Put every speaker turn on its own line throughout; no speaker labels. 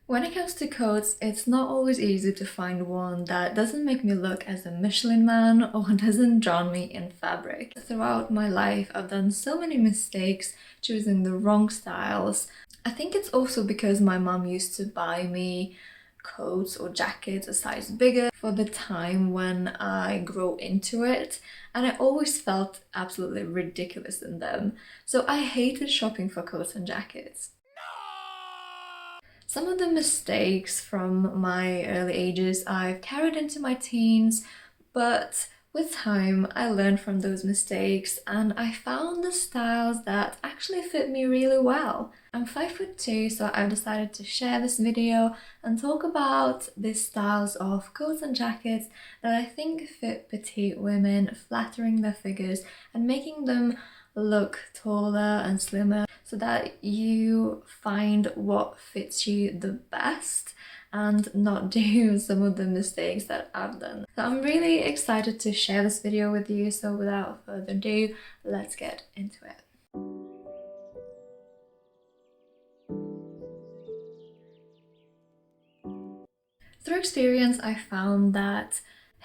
When it comes to coats, it's not always easy to find one that doesn't make me look as a Michelin man or doesn't drown me in fabric. Throughout my life, I've done so many mistakes choosing the wrong styles. I think it's also because my mom used to buy me coats or jackets a size bigger for the time when I grow into it, and I always felt absolutely ridiculous in them. So I hated shopping for coats and jackets. Some of the mistakes from my early ages I've carried into my teens, but with time I learned from those mistakes and I found the styles that actually fit me really well. I'm 5'2", so I've decided to share this video and talk about these styles of coats and jackets that I think fit petite women, flattering their figures and making them look taller and slimmer, so that you find what fits you the best and not do some of the mistakes that I've done. So I'm really excited to share this video with you, so without further ado, let's get into it. Through experience, I found that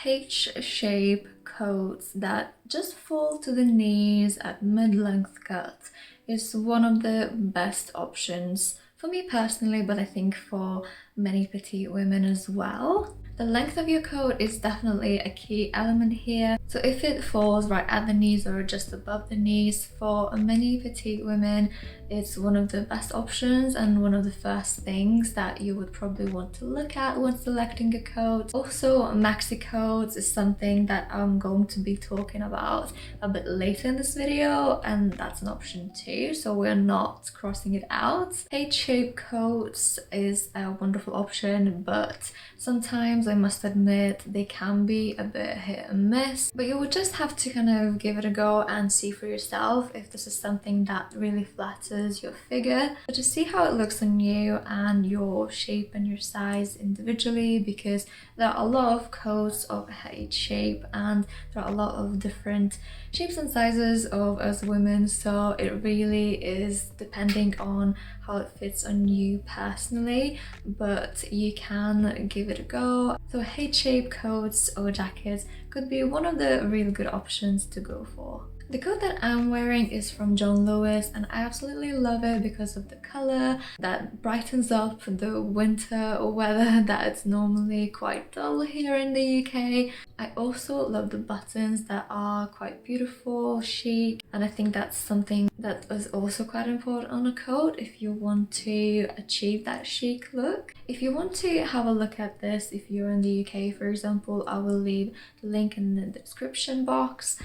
Hshape coats that just fall to the knees at mid-length cut is one of the best options for me personally, but I think for many petite women as well. The length of your coat is definitely a key element here. So if it falls right at the knees or just above the knees, for many petite women, it's one of the best options and one of the first things that you would probably want to look at when selecting a coat. Also, maxi coats is something that I'm going to be talking about a bit later in this video, and that's an option too, so we're not crossing it out. H-shape coats is a wonderful option, but sometimes I must admit they can be a bit hit and miss, but you would just have to kind of give it a go and see for yourself if this is something that really flatters your figure. But to see how it looks on you and your shape and your size individually, because there are a lot of coats of H shape and there are a lot of different shapes and sizes of us women, so it really is depending on how it fits on you personally, but you can give it a go. So H-shape coats or jackets could be one of the really good options to go for. The coat that I'm wearing is from John Lewis and I absolutely love it because of the colour that brightens up the winter weather that's normally quite dull here in the UK. I also love the buttons that are quite beautiful, chic, and I think that's something that is also quite important on a coat if you want to achieve that chic look. If you want to have a look at this, if you're in the UK for example, I will leave the link in the description box.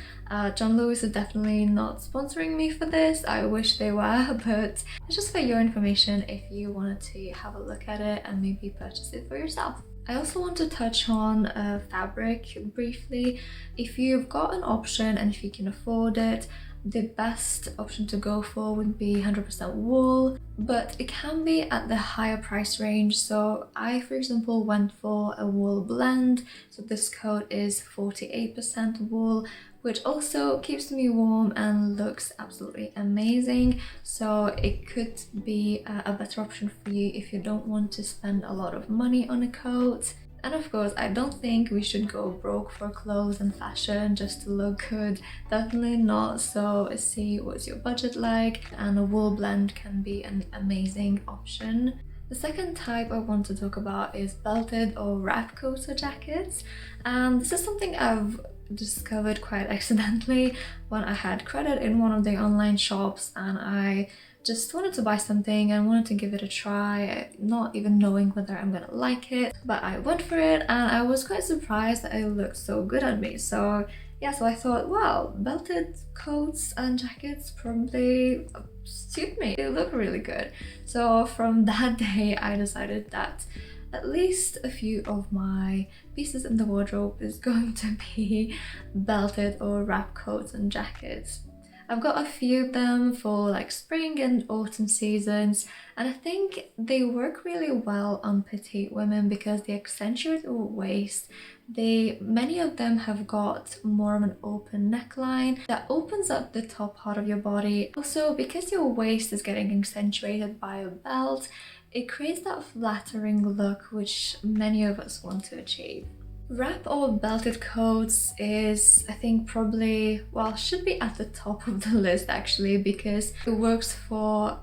John Lewis is definitely not sponsoring me for this, I wish they were, but it's just for your information if you wanted to have a look at it and maybe purchase it for yourself. I also want to touch on fabric briefly. If you've got an option and if you can afford it, the best option to go for would be 100% wool, but it can be at the higher price range. So I, for example, went for a wool blend. So this coat is 48% wool, which also keeps me warm and looks absolutely amazing. So it could be a better option for you if you don't want to spend a lot of money on a coat. And of course, I don't think we should go broke for clothes and fashion just to look good. Definitely not. So see what's your budget like, and a wool blend can be an amazing option. The second type I want to talk about is belted or wrap coats or jackets. And this is something I've discovered quite accidentally when I had credit in one of the online shops and I just wanted to buy something and wanted to give it a try, not even knowing whether I'm gonna like it, but I went for it and I was quite surprised that it looked so good on me. So yeah, so I thought, wow, belted coats and jackets probably suit me, they look really good. So from that day I decided that at least a few of my pieces in the wardrobe is going to be belted or wrap coats and jackets. I've got a few of them for like spring and autumn seasons, and I think they work really well on petite women because they accentuate the waist. Many of them have got more of an open neckline that opens up the top part of your body. Also, because your waist is getting accentuated by a belt, it creates that flattering look which many of us want to achieve. Wrap or belted coats is, I think, probably, well, should be at the top of the list actually, because it works for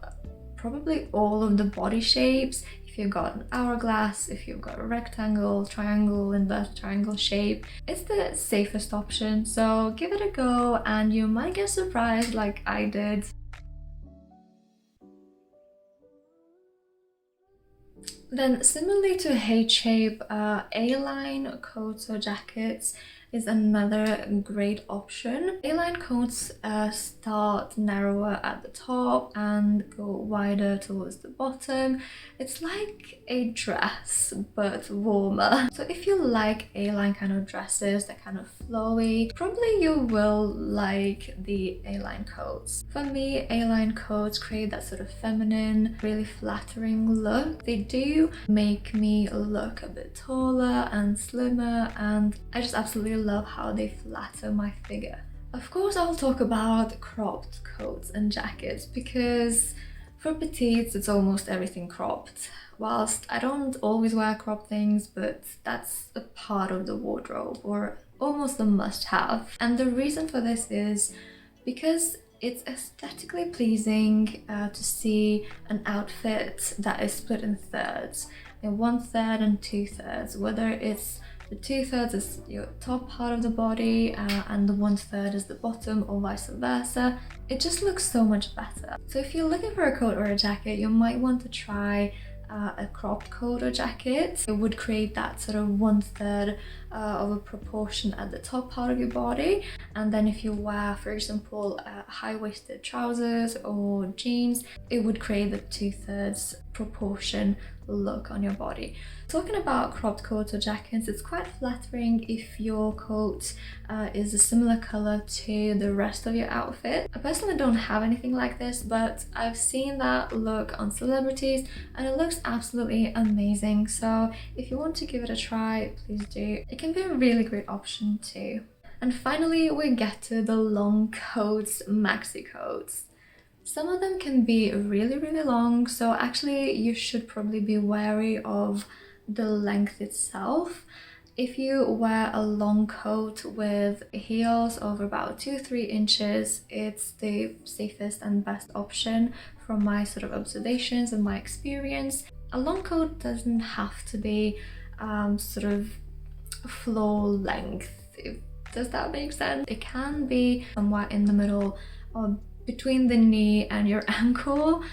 probably all of the body shapes. If you've got an hourglass, if you've got a rectangle, triangle, inverted triangle shape, it's the safest option. So give it a go and you might get surprised like I did. Then similarly to Hshape, A-line coats or jackets is another great option. A-line coats start narrower at the top and go wider towards the bottom. It's like a dress but warmer. So if you like A-line kind of dresses, they're kind of flowy, probably you will like the A-line coats. For me, A-line coats create that sort of feminine, really flattering look. They do make me look a bit taller and slimmer, and I just absolutely love how they flatter my figure. Of course, I'll talk about cropped coats and jackets because for petites it's almost everything cropped. Whilst I don't always wear cropped things, but that's a part of the wardrobe or almost a must-have. And the reason for this is because it's aesthetically pleasing to see an outfit that is split in thirds, in 1/3 and 2/3, whether it's the 2/3 is your top part of the body and the 1/3 is the bottom, or vice versa. It just looks so much better. So if you're looking for a coat or a jacket, you might want to try a cropped coat or jacket. It would create that sort of 1/3 of a proportion at the top part of your body, and then if you wear, for example, high-waisted trousers or jeans, it would create the 2/3 proportion look on your body. Talking about cropped coats or jackets, it's quite flattering if your coat is a similar color to the rest of your outfit. I personally don't have anything like this, but I've seen that look on celebrities and it looks absolutely amazing. So if you want to give it a try, please do. It can be a really great option too. And finally, we get to the long coats, maxi coats. Some of them can be really long, so actually you should probably be wary of the length itself. If you wear a long coat with heels over about 2-3 inches, it's the safest and best option from my sort of observations and my experience. A long coat doesn't have to be sort of floor length. Does that make sense? It can be somewhere in the middle or between the knee and your ankle.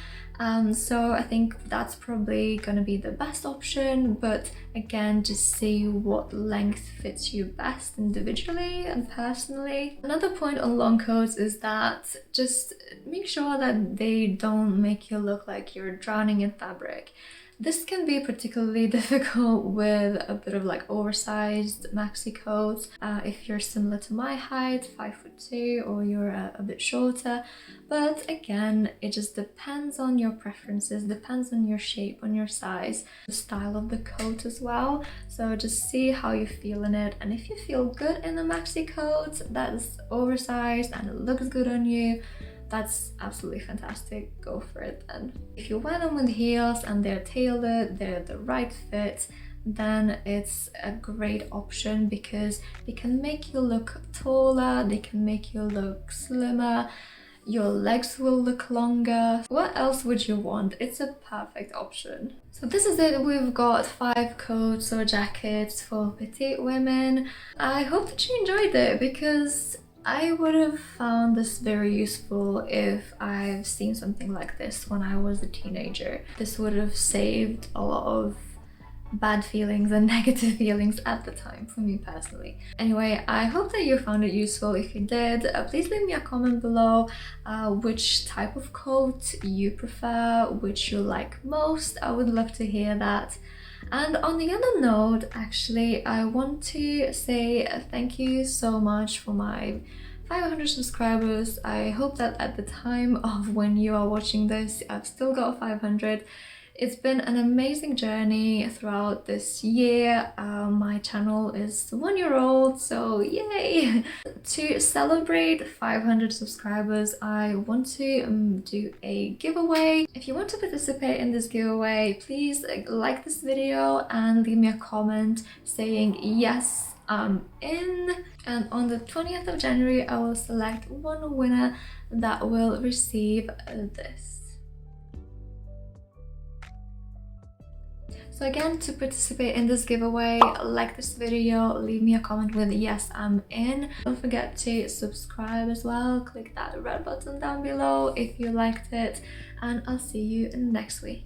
So I think that's probably gonna be the best option, but again, just see what length fits you best individually and personally. Another point on long coats is that just make sure that they don't make you look like you're drowning in fabric. This can be particularly difficult with a bit of like oversized maxi coats if you're similar to my height, 5'2", or you're a bit shorter. But again, it just depends on your preferences, depends on your shape, on your size, the style of the coat as well. So just see how you feel in it, and if you feel good in a maxi coat that's oversized and it looks good on you, that's absolutely fantastic, go for it then. If you wear them with heels and they're tailored, they're the right fit, then it's a great option because they can make you look taller, they can make you look slimmer, your legs will look longer. What else would you want? It's a perfect option. So this is it. We've got 5 coats or jackets for petite women. I hope that you enjoyed it because I would have found this very useful if I've seen something like this when I was a teenager. This would have saved a lot of bad feelings and negative feelings at the time for me personally. Anyway, I hope that you found it useful. If you did, please leave me a comment below which type of coat you prefer, which you like most. I would love to hear that. And on the other note, actually, I want to say thank you so much for my 500 subscribers. I hope that at the time of when you are watching this, I've still got 500. It's been an amazing journey throughout this year. My channel is 1 year old, so yay! To celebrate 500 subscribers, I want to do a giveaway. If you want to participate in this giveaway, please like this video and leave me a comment saying yes, I'm in. And on the 20th of January, I will select one winner that will receive this. So again, to participate in this giveaway, like this video, leave me a comment with yes, I'm in. Don't forget to subscribe as well. Click that red button down below if you liked it, and I'll see you next week.